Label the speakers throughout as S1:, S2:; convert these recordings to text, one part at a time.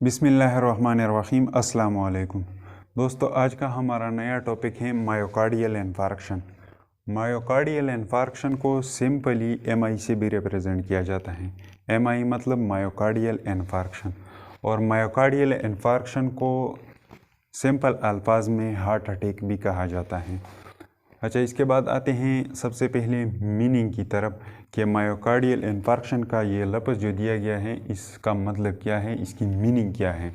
S1: बिस्मिल्लाहिर्रहमानिर्रहीम। अस्सलाम वालेकुम दोस्तों, आज का हमारा नया टॉपिक है मायोकार्डियल इन्फार्क्शन। मायोकार्डियल इन्फार्क्शन को सिंपली एमआई से भी रिप्रेजेंट किया जाता है। एमआई मतलब मायोकार्डियल इन्फार्क्शन, और मायोकार्डियल इन्फार्क्शन को सिंपल अल्फाज में हार्ट अटैक भी कहा जाता है। अच्छा, इसके बाद आते हैं सबसे पहले मीनिंग की तरफ कि मायोकार्डियल इन्फार्क्शन का ये लफ्ज़ जो दिया गया है इसका मतलब क्या है, इसकी मीनिंग क्या है।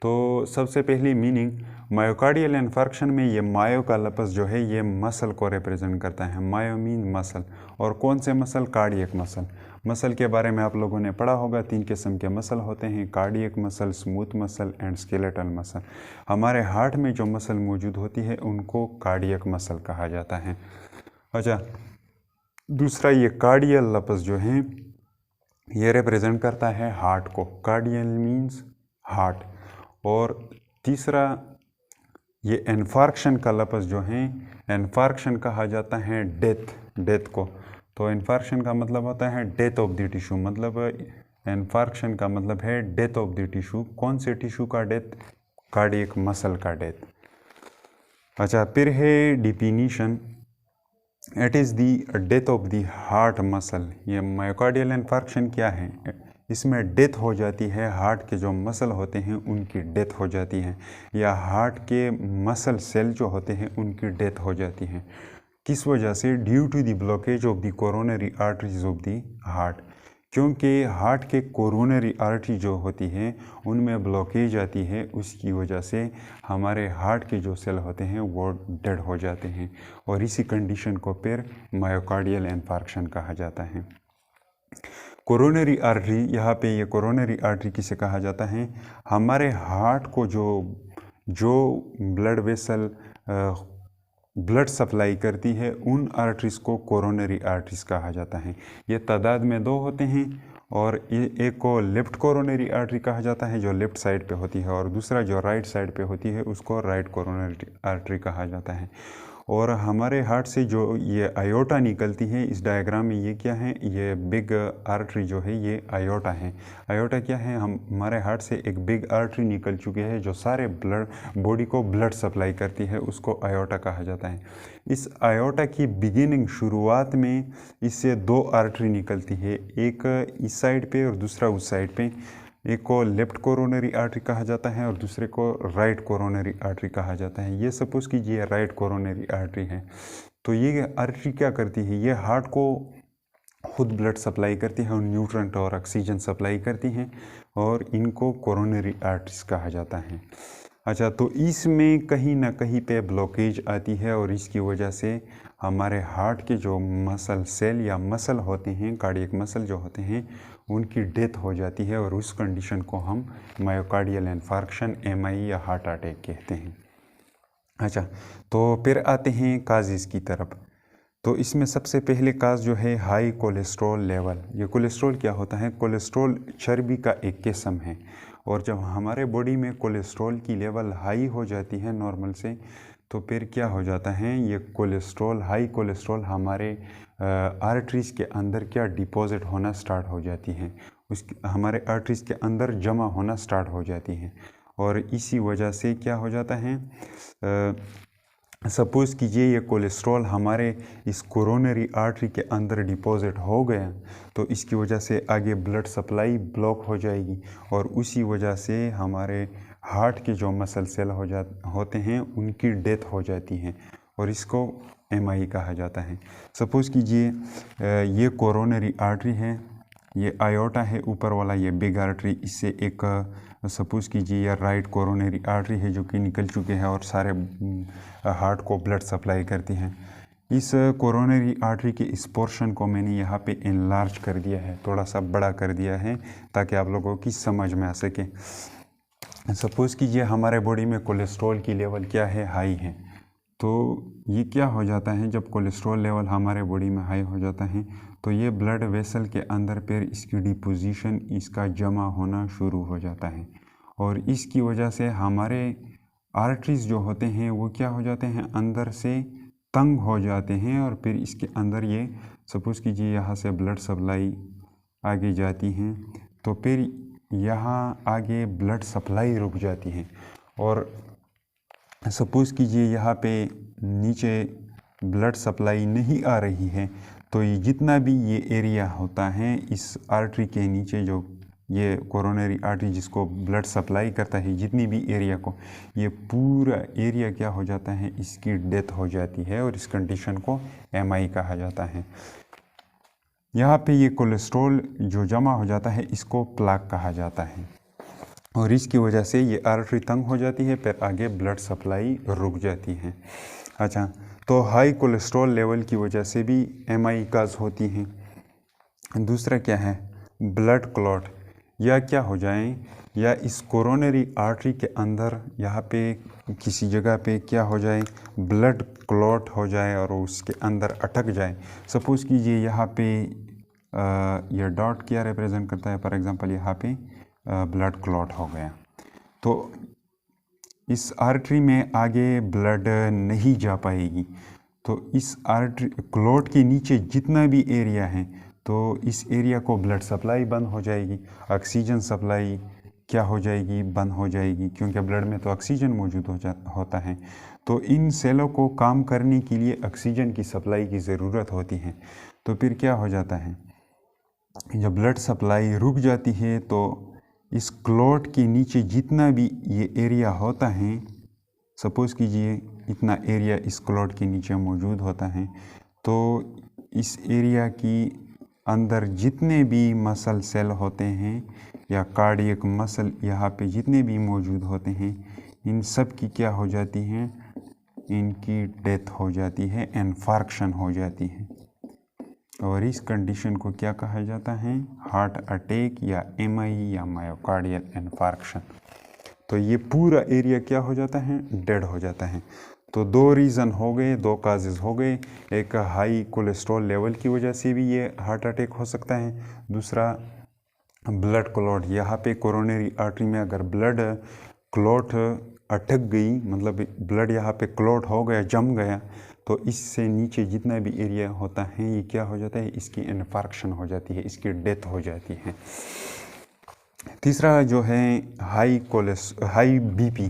S1: तो सबसे पहली मीनिंग, मायोकार्डियल इन्फार्क्शन में ये मायो का लफ्ज़ जो है ये मसल को रिप्रेजेंट करता है। मायो मीन मसल, और कौन से मसल? Cardiac muscle. मसल के बारे में आप लोगों ने पढ़ा होगा, 3 किस्म के मसल होते हैं, cardiac muscle, smooth muscle and skeletal muscle. हमारे हार्ट में जो मसल मौजूद होती है उनको कार्डियक मसल कहा जाता है। अच्छा, दूसरा ये कार्डियल लफ्ज़ जो है ये रिप्रेजेंट करता है हार्ट को। कार्डियल मीन्स हार्ट। और तीसरा ये इन्फार्क्शन का लफ्ज़ जो है, इन्फार्क्शन कहा जाता है डेथ को। तो इन्फार्क्शन का मतलब होता है डेथ ऑफ द टिश्यू, मतलब इन्फार्क्शन का मतलब है डेथ ऑफ द टिश्यू। कौन से टिश्यू का डेथ? कार्डियक मसल का डेथ। अच्छा, फिर है definition, it is the death of the heart muscle. ये मायोकार्डियल इन्फार्क्शन क्या है? इसमें डेथ हो जाती है, हार्ट के जो मसल होते हैं उनकी डेथ हो जाती है, या हार्ट के मसल सेल जो होते हैं उनकी डेथ हो जाती है। किस वजह से? Due to the blockage of the coronary arteries of the heart. क्योंकि हार्ट के कोरोनरी आर्टरी जो होती है उनमें ब्लॉकेज आती है, उसकी वजह से हमारे हार्ट के जो सेल होते हैं वो डेड हो जाते हैं, और इसी कंडीशन को फिर मायोकार्डियल इन्फार्क्शन कहा जाता है। कोरोनरी आर्टरी, यहाँ पे ये कोरोनरी आर्टरी किसे कहा जाता है? हमारे हार्ट को जो ब्लड वेसल ब्लड सप्लाई करती है उन आर्टरीज़ को कोरोनरी आर्टरीज कहा जाता है। ये तादाद में 2 होते हैं, और एक को लेफ़्ट कोरोनरी आर्टरी कहा जाता है जो लेफ़्ट साइड पे होती है, और दूसरा जो राइट साइड पे होती है उसको राइट कोरोनरी आर्टरी कहा जाता है। और हमारे हार्ट से जो ये आयोटा निकलती है, इस डायग्राम में ये क्या है? ये बिग आर्टरी जो है ये आयोटा है। आयोटा क्या है? हमारे हार्ट से एक बिग आर्टरी निकल चुकी है जो सारे बॉडी को ब्लड सप्लाई करती है, उसको आयोटा कहा जाता है। इस आयोटा की बिगिनिंग, शुरुआत में इससे 2 आर्टरी निकलती है, एक इस साइड पे और दूसरा उस साइड पे। एक को लेफ़्ट कोरोनरी आर्टरी कहा जाता है और दूसरे को राइट कोरोनरी आर्टरी कहा जाता है। ये सपोज़ कीजिए राइट कोरोनरी आर्टरी है, तो ये आर्टरी क्या करती है? ये हार्ट को खुद ब्लड सप्लाई करती है और न्यूट्रेंट और ऑक्सीजन सप्लाई करती हैं, और इनको कोरोनरी आर्टरीज कहा जाता है। अच्छा, तो इसमें कहीं ना कहीं पे ब्लॉकेज आती है, और इसकी वजह से हमारे हार्ट के जो मसल सेल या मसल होते हैं, कार्डियक मसल जो होते हैं, उनकी डेथ हो जाती है, और उस कंडीशन को हम मायोकार्डियल इन्फार्क्शन, एमआई या हार्ट अटैक कहते हैं। अच्छा, तो फिर आते हैं काजेज़ की तरफ। तो इसमें सबसे पहले काज जो है हाई कोलेस्ट्रॉल लेवल। ये कोलेस्ट्रॉल क्या होता है? कोलेस्ट्रॉल चर्बी का एक किस्म है, और जब हमारे बॉडी में कोलेस्ट्रॉल की लेवल हाई हो जाती है नॉर्मल से, तो फिर क्या हो जाता है? ये कोलेस्ट्रॉल, हाई कोलेस्ट्रॉल हमारे आर्टरीज़ के अंदर क्या डिपॉजिट होना स्टार्ट हो जाती हैं, हमारे आर्टरीज़ के अंदर जमा होना स्टार्ट हो जाती हैं, और इसी वजह से क्या हो जाता है? सपोज़ कीजिए ये कोलेस्ट्रॉल हमारे इस कोरोनरी आर्टरी के अंदर डिपॉजिट हो गया, तो इसकी वजह से आगे ब्लड सप्लाई ब्लॉक हो जाएगी, और उसी वजह से हमारे हार्ट के जो मसल सेल होते हैं उनकी डेथ हो जाती है, और इसको एमआई कहा जाता है। सपोज़ कीजिए ये कोरोनरी आर्टरी है, ये आयोटा है ऊपर वाला, ये बिग आर्टरी, इससे एक सपोज़ कीजिए या राइट कोरोनरी आर्टरी है जो कि निकल चुके हैं और सारे हार्ट को ब्लड सप्लाई करती हैं। इस कोरोनरी आर्टरी के इस पोर्शन को मैंने यहाँ पे इनलार्ज कर दिया है, थोड़ा सा बड़ा कर दिया है ताकि आप लोगों की समझ में आ सके। सपोज़ कीजिए हमारे बॉडी में कोलेस्ट्रॉल की लेवल क्या है? हाई है। तो ये क्या हो जाता है? जब कोलेस्ट्रॉल लेवल हमारे बॉडी में हाई हो जाता है तो ये ब्लड वेसल के अंदर फिर इसकी डिपोजिशन, इसका जमा होना शुरू हो जाता है, और इसकी वजह से हमारे आर्टरीज़ जो होते हैं वो क्या हो जाते हैं? अंदर से तंग हो जाते हैं, और फिर इसके अंदर ये सपोज़ कीजिए यहाँ से ब्लड सप्लाई आगे जाती हैं, तो फिर यहाँ आगे ब्लड सप्लाई रुक जाती है। और सपोज़ कीजिए यहाँ पे नीचे ब्लड सप्लाई नहीं आ रही है, तो ये जितना भी ये एरिया होता है इस आर्टरी के नीचे, जो ये कोरोनरी आर्टरी जिसको ब्लड सप्लाई करता है, जितनी भी एरिया को, ये पूरा एरिया क्या हो जाता है, इसकी डेथ हो जाती है और इस कंडीशन को MI कहा जाता है। यहाँ पे ये कोलेस्ट्रॉल जो जमा हो जाता है इसको प्लाक कहा जाता है और इसकी वजह से ये आर्टरी तंग हो जाती है, फिर आगे ब्लड सप्लाई रुक जाती है। अच्छा, तो हाई कोलेस्ट्रॉल लेवल की वजह से भी MI काज होती हैं। दूसरा क्या है, ब्लड क्लॉट, या क्या हो जाए, या इस कोरोनरी आर्टरी के अंदर यहाँ पे किसी जगह पे क्या हो जाए, ब्लड क्लॉट हो जाए और उसके अंदर अटक जाए। सपोज़ कीजिए यहाँ पे यह डॉट क्या रिप्रेजेंट करता है, फॉर एग्जांपल यहाँ पे ब्लड क्लॉट हो गया, तो इस आर्टरी में आगे ब्लड नहीं जा पाएगी। तो इस आर्टरी क्लॉट के नीचे जितना भी एरिया है, तो इस एरिया को ब्लड सप्लाई बंद हो जाएगी, ऑक्सीजन सप्लाई क्या हो जाएगी, बंद हो जाएगी, क्योंकि ब्लड में तो ऑक्सीजन मौजूद होता है। तो इन सेलों को काम करने के लिए ऑक्सीजन की सप्लाई की ज़रूरत होती है। तो फिर क्या हो जाता है, जब ब्लड सप्लाई रुक जाती है तो इस क्लॉट के नीचे जितना भी ये एरिया होता है, सपोज़ कीजिए इतना एरिया इस क्लॉट के नीचे मौजूद होता है, तो इस एरिया की अंदर जितने भी मसल सेल होते हैं या कार्डियक मसल यहाँ पे जितने भी मौजूद होते हैं, इन सब की क्या हो जाती है, इनकी डेथ हो जाती है, इन्फार्क्शन हो जाती है। और इस कंडीशन को क्या कहा जाता है, हार्ट अटैक या MI या मायोकार्डियल इन्फार्क्शन। तो ये पूरा एरिया क्या हो जाता है, डेड हो जाता है। तो दो रीज़न हो गए, दो काजेज़ हो गए, एक हाई कोलेस्ट्रॉल लेवल की वजह से भी ये हार्ट अटैक हो सकता है, दूसरा ब्लड क्लॉट, यहाँ पे कोरोनरी आर्टरी में अगर ब्लड क्लॉट अटक गई, मतलब ब्लड यहाँ पे क्लॉट हो गया, जम गया, तो इससे नीचे जितना भी एरिया होता है ये क्या हो जाता है, इसकी इन्फार्क्शन हो जाती है, इसकी डेथ हो जाती है। तीसरा जो है high BP,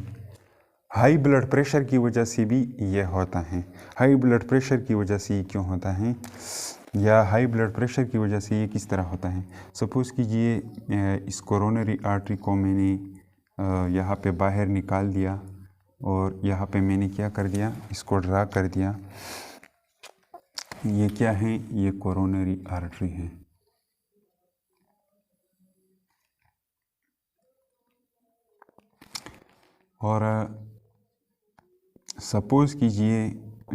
S1: high blood pressure की वजह से भी ये होता है। हाई ब्लड प्रेशर की वजह से ये क्यों होता है, या हाई ब्लड प्रेशर की वजह से ये किस तरह होता है। सपोज़ कीजिए इस कोरोनरी आर्टरी को मैंने यहाँ पे बाहर निकाल दिया और यहाँ पे मैंने क्या कर दिया, इसको ड्रा कर दिया। ये क्या है, ये कोरोनरी आर्टरी है। और सपोज़ कीजिए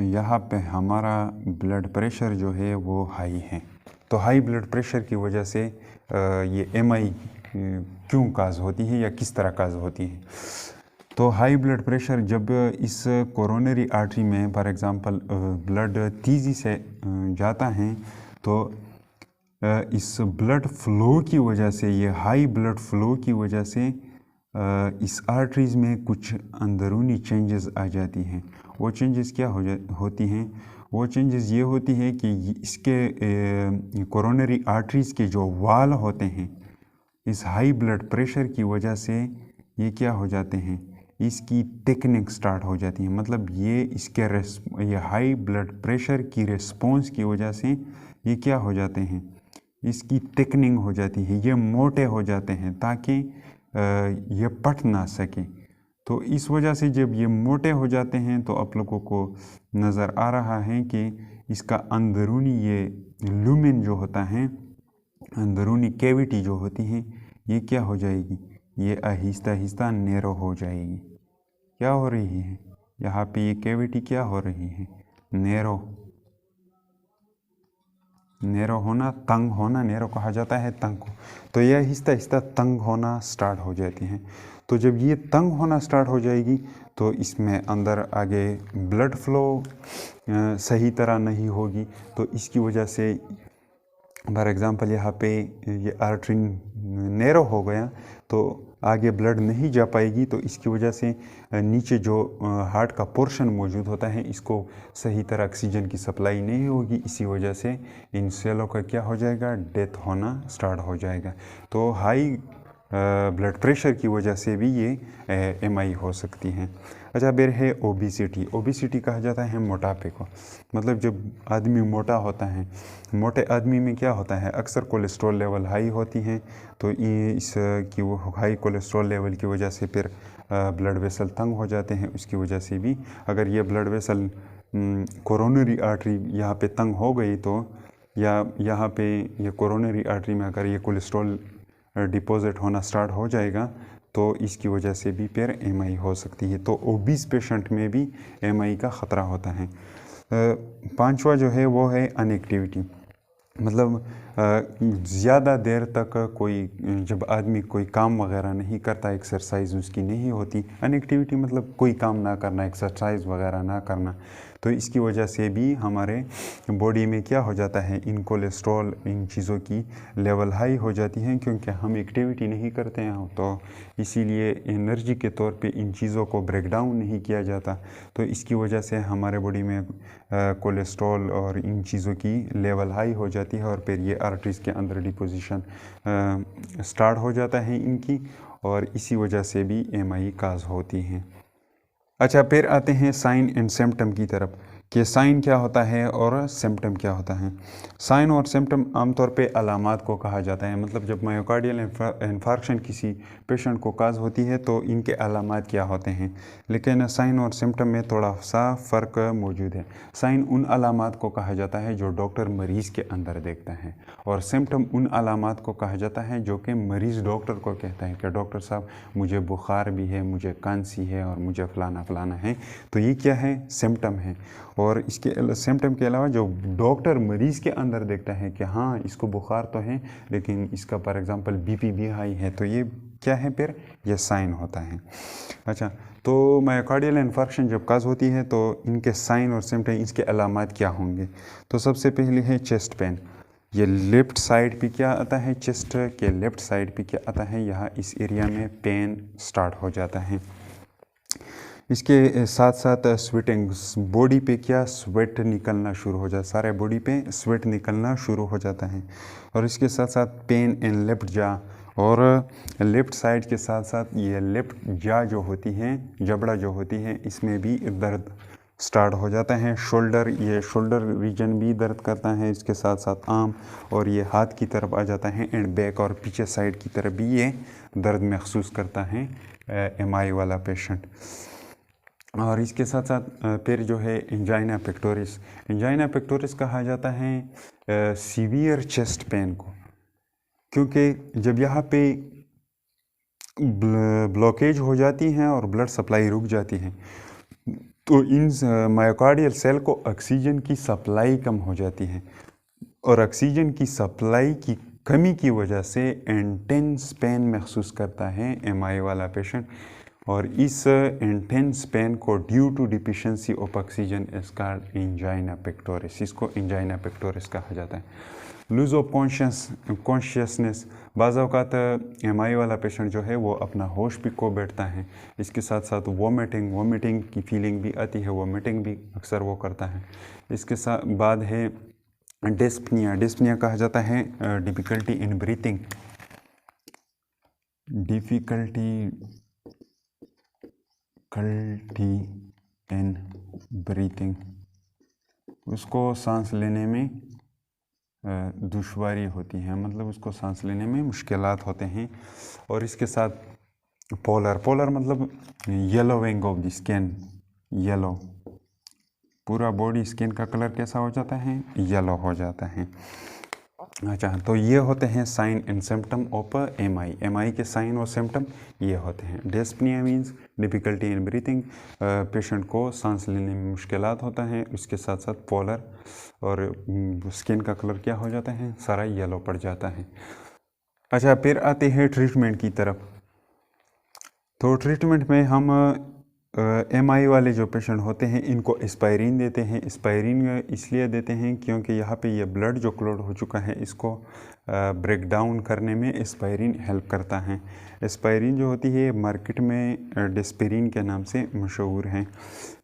S1: यहाँ पे हमारा ब्लड प्रेशर जो है वो हाई है, तो हाई ब्लड प्रेशर की वजह से ये MI क्यों काज होती है या किस तरह काज होती है। तो हाई ब्लड प्रेशर जब इस कोरोनरी आर्टरी में फॉर एग्ज़ाम्पल ब्लड तेज़ी से जाता है, तो इस ब्लड फ्लो की वजह से, ये हाई ब्लड फ्लो की वजह से इस आर्टरीज़ में कुछ अंदरूनी चेंजेस आ जाती हैं। वो चेंजेस क्या होती हैं, वो चेंजेस ये होती है कि इसके कोरोनरी आर्टरीज़ के जो वाल होते हैं, इस हाई ब्लड प्रेशर की वजह से ये क्या हो जाते हैं, इसकी थिकनिंग स्टार्ट हो जाती है। मतलब ये ये हाई ब्लड प्रेशर की रिस्पॉन्स की वजह से ये क्या हो जाते हैं, इसकी थिकनिंग हो जाती है, ये मोटे हो जाते हैं ताकि ये पट ना सके। तो इस वजह से जब ये मोटे हो जाते हैं तो आप लोगों को नज़र आ रहा है कि इसका अंदरूनी ये लूमेन जो होता है, अंदरूनी कैविटी जो होती है, ये क्या हो जाएगी, ये आहिस्ता आहिस्ता नैरो हो जाएगी। क्या हो रही है, यहाँ पे ये कैविटी क्या हो रही है, नैरो होना, तंग होना, नैरो कहा जाता है तंग को। तो ये आहिस्ता आहिस्ता तंग होना स्टार्ट हो जाती हैं। तो जब ये तंग होना स्टार्ट हो जाएगी तो इसमें अंदर आगे ब्लड फ्लो सही तरह नहीं होगी, तो इसकी वजह से फॉर एग्ज़ाम्पल यहाँ पे ये आर्टरी नैरो हो गया तो आगे ब्लड नहीं जा पाएगी, तो इसकी वजह से नीचे जो हार्ट का पोर्शन मौजूद होता है इसको सही तरह ऑक्सीजन की सप्लाई नहीं होगी, इसी वजह से इन सेलों का क्या हो जाएगा, डेथ होना स्टार्ट हो जाएगा। तो हाई ब्लड प्रेशर की वजह से भी ये एमआई हो सकती हैं। अच्छा, फिर है ओबिसिटी। ओबिसिटी कहा जाता है मोटापे को। मतलब जब आदमी मोटा होता है, मोटे आदमी में क्या होता है, अक्सर कोलेस्ट्रॉल लेवल हाई होती हैं, तो इस की वो हाई कोलेस्ट्रॉल लेवल की वजह से फिर ब्लड वेसल तंग हो जाते हैं। उसकी वजह से भी अगर ये ब्लड वेसल कोरोनरी आर्टरी यहाँ पे तंग हो गई तो, या यहाँ पे ये कोरोनरी आर्टरी में अगर ये कोलेस्ट्रॉल डिपॉजिट होना स्टार्ट हो जाएगा तो इसकी वजह से भी फिर एमआई हो सकती है। तो ओबीस पेशेंट में भी एमआई का ख़तरा होता है। पांचवा जो है वो है अनएक्टिविटी। मतलब ज़्यादा देर तक कोई, जब आदमी कोई काम वगैरह नहीं करता, एक्सरसाइज उसकी नहीं होती, अनएक्टिविटी मतलब कोई काम ना करना, एक्सरसाइज वगैरह ना करना, तो इसकी वजह से भी हमारे बॉडी में क्या हो जाता है, इन कोलेस्ट्रॉल, इन चीज़ों की लेवल हाई हो जाती हैं, क्योंकि हम एक्टिविटी नहीं करते हैं, तो इसीलिए एनर्जी के तौर पे इन चीज़ों को ब्रेक डाउन नहीं किया जाता। तो इसकी वजह से हमारे बॉडी में कोलेस्ट्रॉल और इन चीज़ों की लेवल हाई हो जाती है, और फिर ये आर्टरीज के अंदर डिपोजिशन स्टार्ट हो जाता है इनकी, और इसी वजह से भी एमआई काज होती हैं। अच्छा, फिर आते हैं साइन एंड सिम्टम की तरफ, कि साइन क्या होता है और सिम्टम क्या होता है। साइन और सिम्टम आमतौर पे अलामात को कहा जाता है। मतलब जब मायोकार्डियल इन्फार्क्शन किसी पेशेंट को काज होती है तो इनके अलामात क्या होते हैं, लेकिन साइन और सिम्टम में थोड़ा सा फ़र्क मौजूद है। साइन उन अलामात को कहा जाता है जो डॉक्टर मरीज़ के अंदर देखता है, और सिम्टम उन अलामात को कहा जाता है जो कि मरीज़ डॉक्टर को कहता है कि डॉक्टर साहब मुझे बुखार भी है, मुझे खांसी है और मुझे फ़लाना फ़लाना है। तो ये क्या है, सिम्टम है। और इसके सिम्टम के अलावा जो डॉक्टर मरीज़ के अंदर देखता है कि हाँ इसको बुखार तो है लेकिन इसका फॉर एग्ज़ाम्पल बीपी भी हाई है, तो ये क्या है, फिर ये साइन होता है। अच्छा, तो मायोकार्डियल इन्फार्क्शन जब काज होती है तो इनके साइन और सिम्टम, इसके अलामात क्या होंगे। तो सबसे पहले है चेस्ट पेन। ये लेफ़्ट साइड पे क्या आता है, चेस्ट के लेफ़्ट साइड पे क्या आता है, यहाँ इस एरिया में पेन स्टार्ट हो जाता है। इसके साथ साथ स्वेटिंग, बॉडी पे क्या स्वेट निकलना शुरू हो जाता है, सारे बॉडी पे स्वेट निकलना शुरू हो जाता है। और इसके साथ साथ पेन इन लेफ्ट जा, और लेफ़्ट साइड के साथ साथ ये लेफ़्ट जा जो होती है, जबड़ा जो होती है, इसमें भी दर्द स्टार्ट हो जाता है। शोल्डर, ये शोल्डर रीजन भी दर्द करता है, इसके साथ साथ आर्म और ये हाथ की तरफ आ जाता है, एंड बैक और पीछे साइड की तरफ भी ये दर्द महसूस करता है एमआई वाला पेशेंट। और इसके साथ साथ फिर जो है एंजाइना पेक्टोरिस। एंजाइना पेक्टोरिस कहा जाता है सीवियर चेस्ट पेन को, क्योंकि जब यहाँ पे ब्लॉकेज हो जाती हैं और ब्लड सप्लाई रुक जाती है तो इन मायोकार्डियल सेल को ऑक्सीजन की सप्लाई कम हो जाती है, और ऑक्सीजन की सप्लाई की कमी की वजह से इंटेंस पेन महसूस करता है एमआई वाला पेशेंट। और इस इंटेंस पेन को due to deficiency of oxygen is called angina pectoris, इसको एंजाइना पेक्टोरिस कहा जाता है। लूज ऑफ कॉन्शियसनेस, बाज़ औक़ात एमआई वाला पेशेंट जो है वो अपना होश भी खो बैठता है। इसके साथ साथ वोमिटिंग की फीलिंग भी आती है, वोमिटिंग भी अक्सर वो करता है। इसके साथ बाद है डिस्पनिया कहा जाता है डिफ़िकल्टी इन ब्रीथिंग, उसको सांस लेने में दुश्वारी होती है, मतलब उसको सांस लेने में मुश्किलात होते हैं। और इसके साथ पोलर मतलब yellowing of the skin, yellow, पूरा बॉडी स्किन का कलर कैसा हो जाता है, येलो हो जाता है। अच्छा, तो ये होते हैं sign and symptom of MI के साइन और सिम्टम ये होते हैं। Dyspnoea means difficulty in breathing, patient को सांस लेने में मुश्किलात होता है। उसके साथ साथ पोलर, और स्किन का कलर क्या हो जाता है, सारा येलो पड़ जाता है। अच्छा, फिर आते हैं ट्रीटमेंट की तरफ। तो ट्रीटमेंट में हम एमआई वाले जो पेशेंट होते हैं इनको एस्पायरिन देते हैं। एस्पायरिन इसलिए देते हैं क्योंकि यहाँ पे ये ब्लड जो क्लॉट हो चुका है इसको ब्रेक डाउन करने में एस्पायरिन हेल्प करता है। एस्पायरिन जो होती है मार्केट में डिस्पेरिन के नाम से मशहूर है।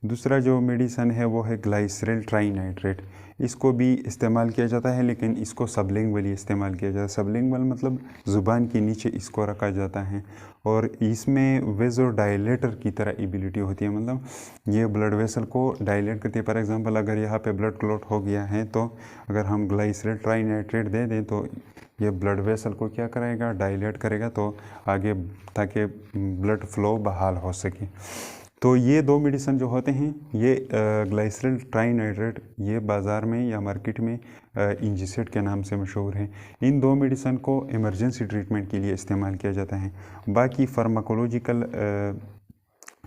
S1: दूसरा जो मेडिसन है वो है ग्लाइसरल ट्राइनाइट्रेट। इसको भी इस्तेमाल किया जाता है, लेकिन इसको सबलिंगुअली इस्तेमाल किया जाता है। सबलिंगुअल मतलब ज़ुबान के नीचे इसको रखा जाता है और इसमें वेज़ोडाइलेटर की तरह एबिलिटी होती है, मतलब ये ब्लड वेसल को डायलेट करती है। फॉर एग्जांपल अगर यहाँ पे ब्लड क्लॉट हो गया है तो अगर हम ग्लाइसरल ट्राइनाइट्रेट दे दें तो ये ब्लड वेसल को क्या करेगा, डायलेट करेगा, तो आगे ताकि ब्लड फ्लो बहाल हो सके। तो ये दो मेडिसिन जो होते हैं, ये ग्लाइसरल ट्राइनाइट्रेट, ये बाज़ार में या मार्केट में इंजिसेट के नाम से मशहूर है। इन दो मेडिसिन को इमरजेंसी ट्रीटमेंट के लिए इस्तेमाल किया जाता है। बाकी फार्माकोलॉजिकल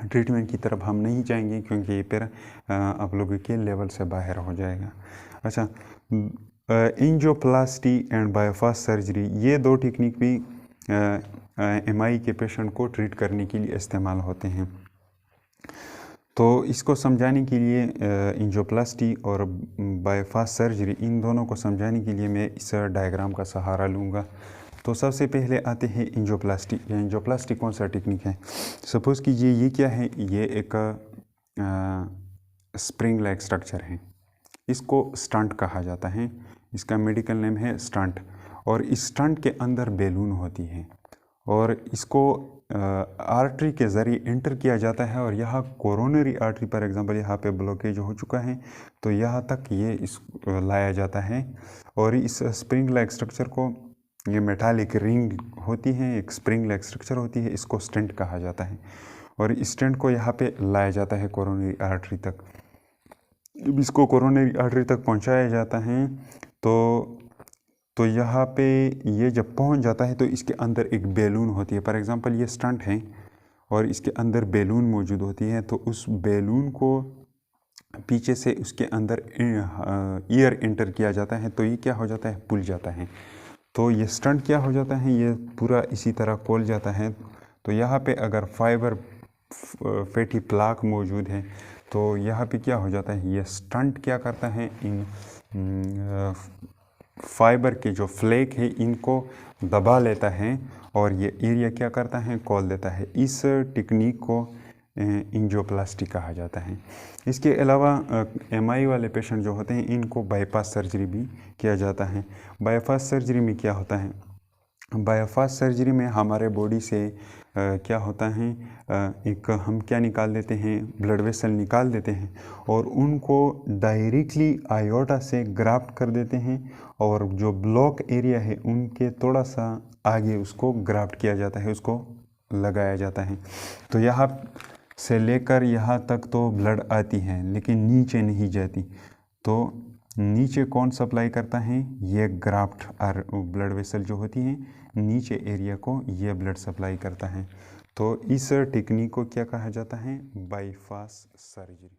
S1: ट्रीटमेंट की तरफ हम नहीं जाएंगे क्योंकि ये फिर आप लोगों के लेवल से बाहर हो जाएगा। अच्छा, एंजियोप्लास्टी एंड बाईपास सर्जरी, ये दो टेक्निक भी एमआई के पेशेंट को ट्रीट करने के लिए इस्तेमाल होते हैं। तो इसको समझाने के लिए एंजियोप्लास्टी और बाईपास सर्जरी, इन दोनों को समझाने के लिए मैं इस डायग्राम का सहारा लूँगा। तो सबसे पहले आते हैं एंजियोप्लास्टी। एंजियोप्लास्टी कौन सा टेक्निक है? सपोज़ कीजिए ये क्या है, ये एक स्प्रिंग लाइक स्ट्रक्चर है, इसको स्टंट कहा जाता है, इसका मेडिकल नेम है स्टंट। और इस स्टंट के अंदर बैलून होती है और इसको आर्टरी के ज़रिए एंटर किया जाता है और यहाँ कोरोनरी आर्टरी, फॉर एग्जांपल यहाँ पे ब्लॉकेज हो चुका है तो यहाँ तक ये इस लाया जाता है। और इस स्प्रिंग लाइक स्ट्रक्चर को, ये मेटालिक रिंग होती है, एक स्प्रिंग लाइक स्ट्रक्चर होती है, इसको स्टेंट कहा जाता है और इस स्टेंट को यहाँ पे लाया जाता है कोरोनरी आर्टरी तक। जब इसको कोरोनरी आर्टरी तक पहुँचाया जाता है तो यहाँ पे ये जब पहुँच जाता है तो इसके अंदर एक बैलून होती है। फॉर एग्जांपल ये स्टंट है और इसके अंदर बैलून मौजूद होती है, तो उस बैलून को पीछे से उसके अंदर ईयर एंटर किया जाता है, तो ये क्या हो जाता है, पुल जाता है। तो ये स्टंट क्या हो जाता है, ये पूरा इसी तरह खोल जाता है। तो यहाँ पे अगर फाइबर फैटी प्लाक मौजूद है तो यहाँ पे क्या हो जाता है, ये स्टंट क्या करता है, इन फाइबर के जो फ्लेक है इनको दबा लेता है और ये एरिया क्या करता है, खोल देता है। इस टेक्निक को एंजियोप्लास्टी कहा जाता है। इसके अलावा एमआई वाले पेशेंट जो होते हैं इनको बाईपास सर्जरी भी किया जाता है। बाईपास सर्जरी में क्या होता है, बाईपास सर्जरी में हमारे बॉडी से क्या होता है, एक हम क्या निकाल देते हैं, ब्लड वेसल निकाल देते हैं और उनको डायरेक्टली आयोटा से ग्राफ्ट कर देते हैं और जो ब्लॉक एरिया है उनके थोड़ा सा आगे उसको ग्राफ्ट किया जाता है, उसको लगाया जाता है। तो यहाँ से लेकर यहाँ तक तो ब्लड आती है लेकिन नीचे नहीं जाती। तो नीचे कौन सप्लाई करता है, ये ग्राफ्ट और ब्लड वेसल जो होती है नीचे एरिया को ये ब्लड सप्लाई करता है। तो इस टेक्निक को क्या कहा जाता है, बाईपास सर्जरी।